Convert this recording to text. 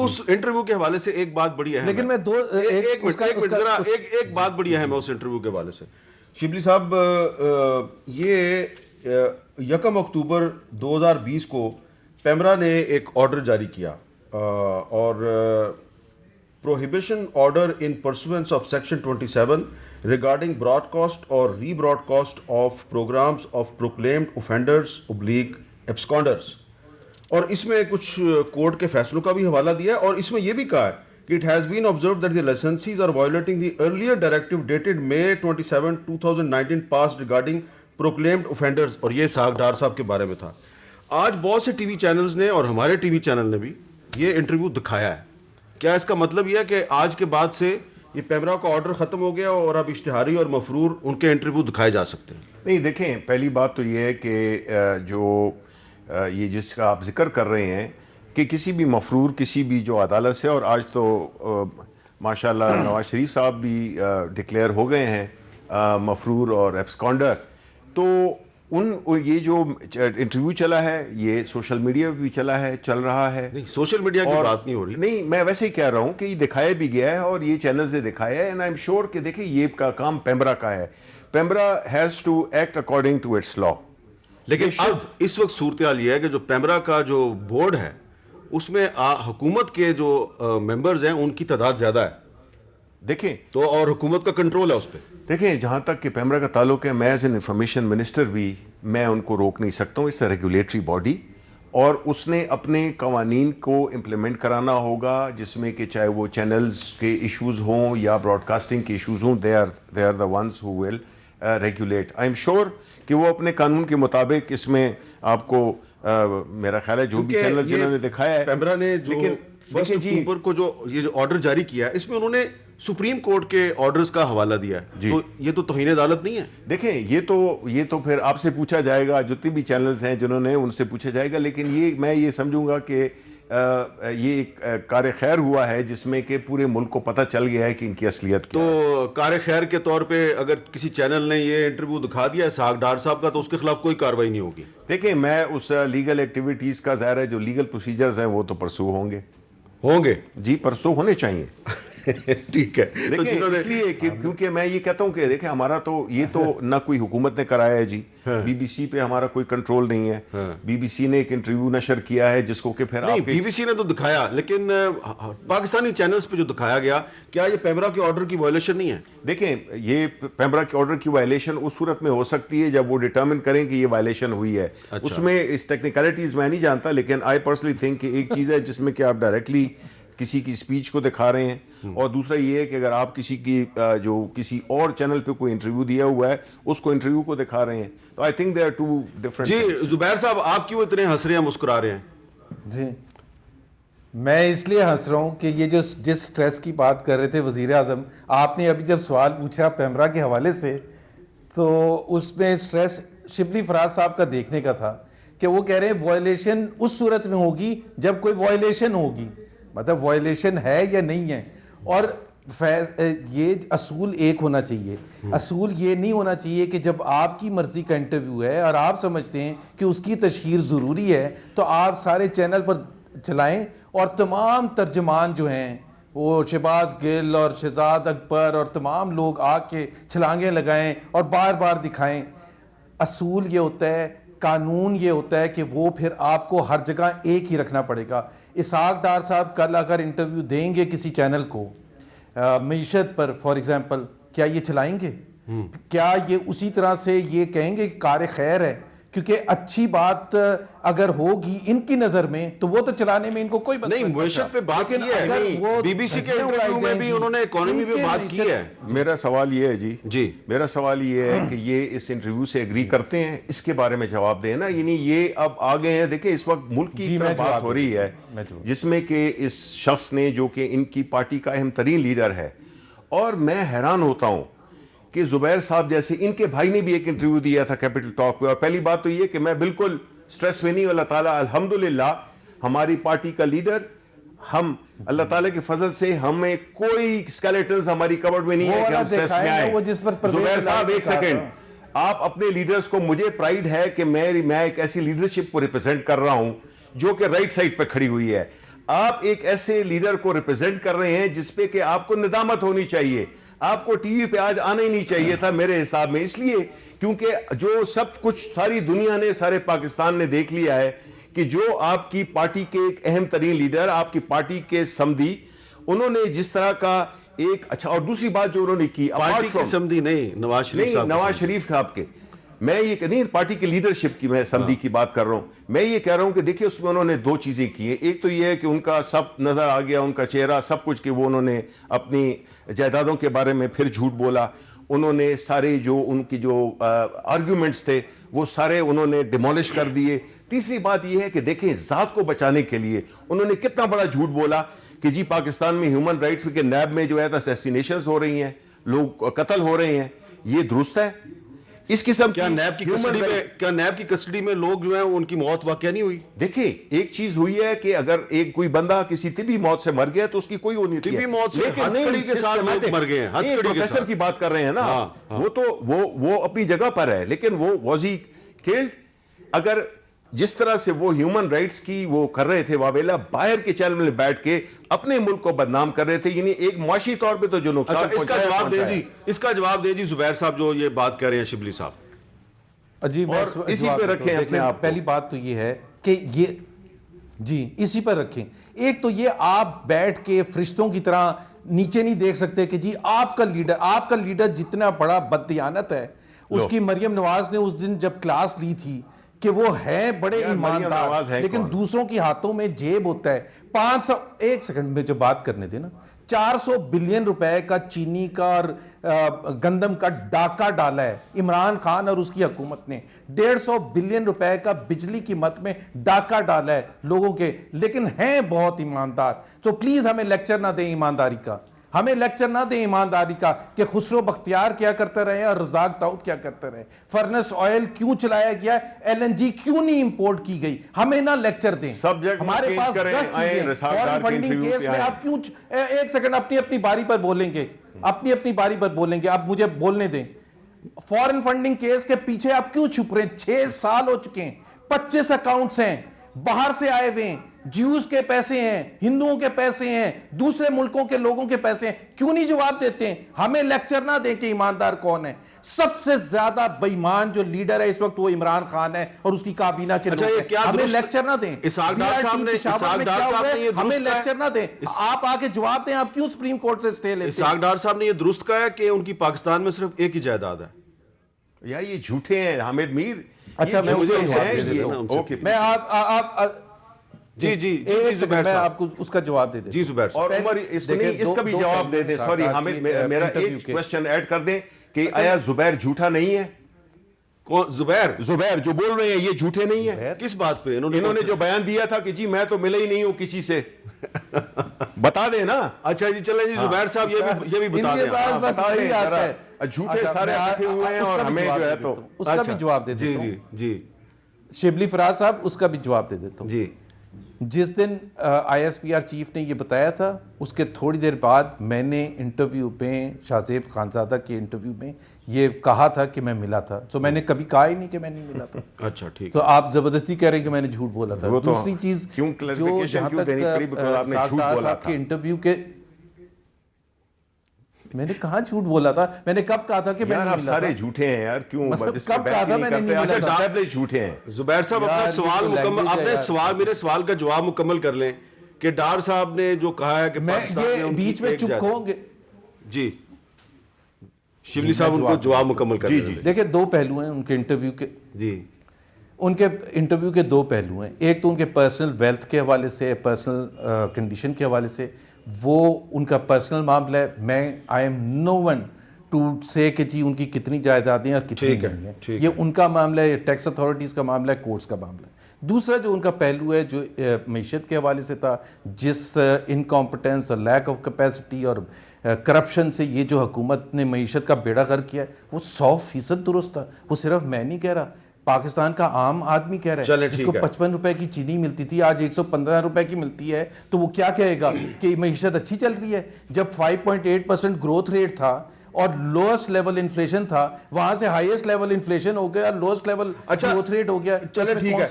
اس interview کے حوالے سے ایک بات بڑی اہم ہے, لیکن میں ایک بات بڑی اہم ہے اس انٹرویو کے حوالے سے. شبلی صاحب, یہ 1 اکتوبر 2020 کو پیمرا نے ایک آرڈر جاری کیا, اور prohibition order in pursuance of section 27 regarding broadcast اور rebroadcast of programmes of proclaimed offenders ابلیگ ایبسکانڈرز, اور اس میں کچھ کورٹ کے فیصلوں کا بھی حوالہ دیا ہے, اور اس میں یہ بھی کہا ہے کہ it has been observed that the licensees are violating the earlier directive dated May 27, 2019 passed regarding proclaimed offenders, اور یہ اسحاق ڈار صاحب کے بارے میں تھا. آج بہت سے ٹی وی چینلز نے اور ہمارے ٹی وی چینل نے بھی یہ انٹرویو دکھایا ہے. کیا اس کا مطلب یہ ہے کہ آج کے بعد سے یہ پیمرا کا آرڈر ختم ہو گیا اور اب اشتہاری اور مفرور ان کے انٹرویو دکھائے جا سکتے ہیں؟ نہیں, دیکھیں, پہلی بات تو یہ ہے کہ جو یہ جس کا آپ ذکر کر رہے ہیں کہ کسی بھی مفرور, کسی بھی جو عدالت سے, اور آج تو ماشاءاللہ نواز شریف صاحب بھی ڈکلیئر ہو گئے ہیں مفرور اور ایبسکانڈر, تو یہ جو انٹرویو چلا ہے یہ سوشل میڈیا پہ بھی چلا ہے, چل رہا ہے. نہیں, سوشل میڈیا کی بات نہیں ہو رہی. نہیں, میں ویسے ہی کہہ رہا ہوں کہ یہ دکھایا بھی گیا ہے اور یہ چینلز نے دکھایا ہے, اینڈ آئی ایم شیور کہ دیکھیں یہ کا کام پیمرا کا ہے. PEMRA has to act according to its law. لیکن اب اس وقت صورتحال یہ ہے کہ جو پیمرا کا جو بورڈ ہے اس میں حکومت کے جو ممبرز ہیں ان کی تعداد زیادہ ہے, دیکھیں, تو اور حکومت کا کنٹرول ہے اس پہ. دیکھیں, جہاں تک کہ پیمرا کا تعلق ہے, میں ایز این انفارمیشن منسٹر بھی میں ان کو روک نہیں سکتا ہوں. اس سے ریگولیٹری باڈی, اور اس نے اپنے قوانین کو امپلیمنٹ کرانا ہوگا, جس میں کہ چاہے وہ چینلز کے ایشوز ہوں یا براڈ کاسٹنگ کے ایشوز ہوں, they are the ones who will regulate. I am sure کہ وہ اپنے قانون کے مطابق اس میں آپ کو میرا خیال ہے جو بھی چینل جنہوں نے دکھایا ہے. پیمرا نے جو 1 اکتوبر کو جو یہ آرڈر جاری کیا ہے اس میں انہوں نے سپریم کورٹ کے آرڈرز کا حوالہ دیا ہے, تو یہ تو توہین عدالت نہیں ہے؟ دیکھیں, یہ تو پھر آپ سے پوچھا جائے گا, جتنی بھی چینلز ہیں جنہوں نے, ان سے پوچھا جائے گا. لیکن میں یہ سمجھوں گا کہ یہ ایک کار خیر ہوا ہے جس میں کہ پورے ملک کو پتہ چل گیا ہے کہ ان کی اصلیت کیا ہے. تو کار خیر کے طور پہ اگر کسی چینل نے یہ انٹرویو دکھا دیا اسحاق ڈار صاحب کا تو اس کے خلاف کوئی کارروائی نہیں ہوگی؟ دیکھیں, میں اس لیگل ایکٹیویٹیز کا ظاہر ہے جو لیگل پروسیجرز ہیں وہ تو پرسو ہوں گے جی, پرسو ہونے چاہیے. ٹھیک ہے, دیکھیں, اس لیے کیونکہ میں یہ کہتا ہوں کہ دیکھیں, ہمارا تو یہ تو نہ کوئی حکومت نے کرایا ہے جی, بی بی سی پہ ہمارا کوئی کنٹرول نہیں ہے. بی بی سی نے ایک انٹرویو نشر کیا ہے جس کو کہ پھر نہیں, بی بی سی نے تو دکھایا, لیکن پاکستانی چینلز پہ جو دکھایا گیا, کیا یہ پیمرا کے آرڈر کی وائلیشن نہیں ہے؟ دیکھیں, یہ پیمرا کے آرڈر کی وائلیشن اس صورت میں ہو سکتی ہے جب وہ ڈیٹرمن کریں کہ یہ وائلیشن ہوئی ہے. اس میں اس ٹیکنیکلٹیز میں نہیں جانتا, لیکن آئی پرسنلی تھنک کہ ایک چیز ہے جس میں کہ آپ ڈائریکٹلی کسی کی اسپیچ کو دکھا رہے ہیں, اور دوسرا یہ ہے کہ اگر آپ کسی کی جو کسی اور چینل پہ کوئی انٹرویو دیا ہوا ہے اس کو انٹرویو کو دکھا رہے ہیں, تو I think they are two different. جی زبیر صاحب, آپ کیوں اتنے ہنس رہے ہیں, مسکرا رہے ہیں؟ جی, میں اس لیے ہنس رہا ہوں کہ یہ جو جس سٹریس کی بات کر رہے تھے وزیر اعظم, آپ نے ابھی جب سوال پوچھا پیمرا کے حوالے سے تو اس میں سٹریس شبلی فراز صاحب کا دیکھنے کا تھا کہ وہ کہہ رہے ہیں وائلیشن اس صورت میں ہوگی جب کوئی وائلیشن ہوگی, مطلب وائلیشن ہے یا نہیں ہے. اور یہ اصول ایک ہونا چاہیے, اصول یہ نہیں ہونا چاہیے کہ جب آپ کی مرضی کا انٹرویو ہے اور آپ سمجھتے ہیں کہ اس کی تشہیر ضروری ہے تو آپ سارے چینل پر چلائیں, اور تمام ترجمان جو ہیں وہ شہباز گل اور شہزاد اکبر اور تمام لوگ آ کے چھلانگیں لگائیں اور بار بار دکھائیں. اصول یہ ہوتا ہے, قانون یہ ہوتا ہے کہ وہ پھر آپ کو ہر جگہ ایک ہی رکھنا پڑے گا. اسحاق ڈار صاحب کل اگر انٹرویو دیں گے کسی چینل کو معیشت پر فار ایگزامپل, کیا یہ چلائیں گے؟ کیا یہ اسی طرح سے یہ کہیں گے کہ کار خیر ہے؟ کیونکہ اچھی بات اگر ہوگی ان کی نظر میں تو وہ تو چلانے میں ان کو کوئی نہیں. معیشت پہ بات کی ہے, بی بی سی کے انٹرویو میں بھی انہوں نے اکانومی پہ بات کی ہے. میرا سوال یہ ہے جی, میرا سوال یہ ہے کہ یہ اس انٹرویو سے ایگری کرتے ہیں, اس کے بارے میں جواب دیں نا. یعنی یہ اب آگے ہیں, دیکھیں اس وقت ملک کی بات ہو رہی ہے جس میں کہ اس شخص نے جو کہ ان کی پارٹی کا اہم ترین لیڈر ہے, اور میں حیران ہوتا ہوں کہ زبیر صاحب جیسے ان کے بھائی نے بھی ایک انٹرویو دیا تھا کیپٹل ٹاک پہ. اور پہلی بات تو یہ کہ میں بالکل سٹریس میں نہیں, اللہ تعالیٰ الحمدللہ ہماری پارٹی کا لیڈر, ہم اللہ تعالیٰ کے فضل سے ہمیں کوئی اسکیلیٹنز ہماری کورڈ میں نہیں ہے کہ ہم سٹریس میں آئیں. زبیر صاحب ایک سیکنڈ, آپ اپنے لیڈرز کو, مجھے پرائیڈ ہے کہ میں ایک ایسی لیڈرشپ کو ریپرزینٹ کر رہا ہوں جو کہ رائٹ سائڈ پہ کھڑی ہوئی ہے. آپ ایک ایسے لیڈر کو ریپرزینٹ کر رہے ہیں جس پہ کہ آپ کو ندامت ہونی چاہیے. آپ کو ٹی وی پہ آج آنا ہی نہیں چاہیے تھا میرے حساب میں, اس لیے کیونکہ جو سب کچھ ساری دنیا نے, سارے پاکستان نے دیکھ لیا ہے کہ جو آپ کی پارٹی کے ایک اہم ترین لیڈر, آپ کی پارٹی کے سمدھی, انہوں نے جس طرح کا ایک اچھا, اور دوسری بات جو انہوں نے کی, پارٹی کے سمدھی نہیں, نواز شریف صاحب, نواز شریف آپ کے, میں یہ نہیں پارٹی کے لیڈرشپ کی میں سمدھی کی بات کر رہا ہوں, میں یہ کہہ رہا ہوں کہ دیکھیں اس میں انہوں نے 2 چیزیں کی ہیں. ایک تو یہ ہے کہ ان کا سب نظر آ گیا, ان کا چہرہ سب کچھ, کہ وہ انہوں نے اپنی جائیدادوں کے بارے میں پھر جھوٹ بولا, انہوں نے سارے جو ان کی جو آرگیومنٹس تھے وہ سارے انہوں نے ڈیمولش کر دیے. تیسری بات یہ ہے کہ دیکھیں ذات کو بچانے کے لیے انہوں نے کتنا بڑا جھوٹ بولا کہ جی پاکستان میں ہیومن رائٹس کے نیب میں جو ہے اسیسینیشنز ہو رہی ہیں, لوگ قتل ہو رہے ہیں. یہ درست ہے؟ اس قسم کیا نیب کی کسٹڈی میں لوگ جو ہیں ان کی موت واقع نہیں ہوئی؟ دیکھیں ایک چیز ہوئی ہے کہ اگر ایک کوئی بندہ کسی طبی موت سے مر گیا تو اس کی کوئی ہونی تھی, طبی موت سے ہتھکڑی کے ساتھ لوگ مر گئے ہیں, پروفیسر کی بات کر رہے ہیں نا, وہ تو وہ اپنی جگہ پر ہے, لیکن وہ واز ہی کلڈ. اگر جس طرح سے وہ ہیومن رائٹس کی وہ کر رہے تھے واویلا, باہر کے چینل میں بیٹھ کے اپنے ملک کو بدنام کر رہے تھے, یعنی ایک معاشی طور پہ تو جو نقصان اس کا جواب دیں جی زبیر صاحب جو یہ بات کر رہے ہیں شبلی صاحب. جی میں اسی پہ رکھیں اپنے آپ. پہلی بات تو یہ ہے کہ یہ جی اسی پر رکھیں. ایک تو یہ آپ بیٹھ کے فرشتوں کی طرح نیچے نہیں دیکھ سکتے کہ جی آپ کا لیڈر جتنا بڑا بددیانت ہے, اس کی مریم نواز نے اس دن جب کلاس لی تھی کہ وہ ہے بڑے ایماندار, لیکن دوسروں کی ہاتھوں میں جیب ہوتا ہے. 500 ایک سیکنڈ میں جو بات کرنے دے نا, 400 بلین روپے کا چینی کا اور گندم کا ڈاکہ ڈالا ہے عمران خان اور اس کی حکومت نے. 150 بلین روپے کا بجلی کی مت میں ڈاکہ ڈالا ہے لوگوں کے, لیکن ہیں بہت ایماندار. تو پلیز ہمیں لیکچر نہ دیں ایمانداری کا, ہمیں لیکچر نہ دیں ایمانداری کا کہ خسرو بختیار کیا کرتے رہے اور رزاق داؤد کیا کرتے رہے. فرنس آئل کیوں چلایا گیا, LNG کیوں نہیں امپورٹ کی گئی, ہمیں نہ لیکچر دیں. ہمارے پاس 10 چیزیں, فورن فنڈنگ کیس میں آپ کیوں, ایک سیکنڈ اپنی باری پر بولیں گے, اپنی باری پر بولیں گے, آپ مجھے بولنے دیں. فورن فنڈنگ کیس کے پیچھے آپ کیوں چھپ رہے ہیں؟ 6 سال ہو چکے ہیں, 25 اکاؤنٹس ہیں, باہر سے آئے ہوئے ہیں, جیوز کے پیسے ہیں, ہندوؤں کے پیسے ہیں, دوسرے ملکوں کے لوگوں کے پیسے ہیں, کیوں نہیں جواب دیتے ہیں؟ ہمیں لیکچر نہ دیں کہ ایماندار کون ہے. سب سے زیادہ بے ایمان جو لیڈر ہے اس وقت وہ عمران خان ہے اور اس کی کابینہ کے لوگ ہیں. ہمیں لیکچر نہ دیں. ہمیں لیکچر نہ دیں, آپ آکے جواب دیں. آپ کیوں سپریم کورٹ سے سٹے لیتے ہیں؟ اسحاق ڈار صاحب نے یہ درست کہا ہے کہ ان کی پاکستان میں صرف ایک ہی جائیداد ہے. یا یہ جھوٹے ہیں حامد میر. اچھا میں میں آپ کو اس کا جواب دے دیں. جی زبیر اور عمر اس کا بھی جواب دے دیں. سوری حامد, میرا ایک کوشچن ایڈ کر دیں کہ آیا زبیر جھوٹا نہیں ہے؟ زبیر جو بول رہے ہیں یہ جھوٹے نہیں ہیں؟ کس بات پہ؟ انہوں نے جو بیان دیا تھا کہ جی میں تو ملے ہی نہیں ہوں کسی سے, بتا دیں نا. اچھا جی چلیں جی زبیر صاحب یہ بھی بتا دیں. جھوٹے سارے بیٹھے ہوئے ہیں اور ہمیں جو ہے تو اس کا بھی جواب دے دیتا ہوں. جی شبلی فراز صاحب اس کا بھی جواب دے دیتا ہوں. جی جس دن ISPR چیف نے یہ بتایا تھا اس کے تھوڑی دیر بعد میں نے انٹرویو میں شاہ زیب خانزادہ کے انٹرویو میں یہ کہا تھا کہ میں ملا تھا. تو میں نے کبھی کہا ہی نہیں کہ میں نہیں ملا تھا. اچھا ٹھیک. تو آپ زبردستی کہہ رہے ہیں کہ میں نے جھوٹ بولا تھا. دوسری چیز جو جہاں تک صاحب کے انٹرویو کے, میں نے کہاں جھوٹ بولا تھا؟ میں نے کب کہا تھا کہ میں نہیں ملا تھا؟ سارے جھوٹے ہیں یار, کیوں کب کہا تھا میں نہیں ملا تھا؟ جھوٹے ہیں. زبیر صاحب اپنا سوال مکمل, اپنے میرے سوال کا جواب مکمل کر لیں کہ ڈار صاحب نے جو کہا ہے کہ یہ بیچ میں چپ ہوں گے. جی شبلی صاحب ان کو جواب مکمل کر لیں. دیکھیں 2 پہلو ہیں ان کے انٹرویو کے. جی ان کے انٹرویو کے 2 پہلو ہیں. ایک تو ان کے پرسنل ویلتھ کے حوالے سے, پرسنل کنڈیشن کے حوالے سے, وہ ان کا پرسنل معاملہ ہے. میں I am no one to سے کہ جی ان کی کتنی جائیدادیں اور کتنی نہیں ہیں, یہ ان کا معاملہ ہے, ٹیکس اتھارٹیز کا معاملہ ہے, کورٹس کا معاملہ ہے. دوسرا جو ان کا پہلو ہے جو معیشت کے حوالے سے تھا, جس انکمپٹنس اور لیک آف کیپیسٹی اور کرپشن سے یہ جو حکومت نے معیشت کا بیڑا غرق کیا ہے, وہ 100% درست تھا. وہ صرف میں نہیں کہہ رہا, پاکستان کا عام آدمی کہہ رہا ہے. جس کو 55 روپے کی چینی ملتی تھی آج 115 روپے کی ملتی ہے, تو وہ کیا کہے گا کہ معیشت اچھی چل رہی ہے؟ جب 5.8% گروتھ ریٹ تھا اور لوئسٹ لیول انفلیشن تھا, وہاں سے ہائیسٹ لیول انفلیشن ہو گیا, لوئسٹ لیول گروتھ ریٹ ہو گیا.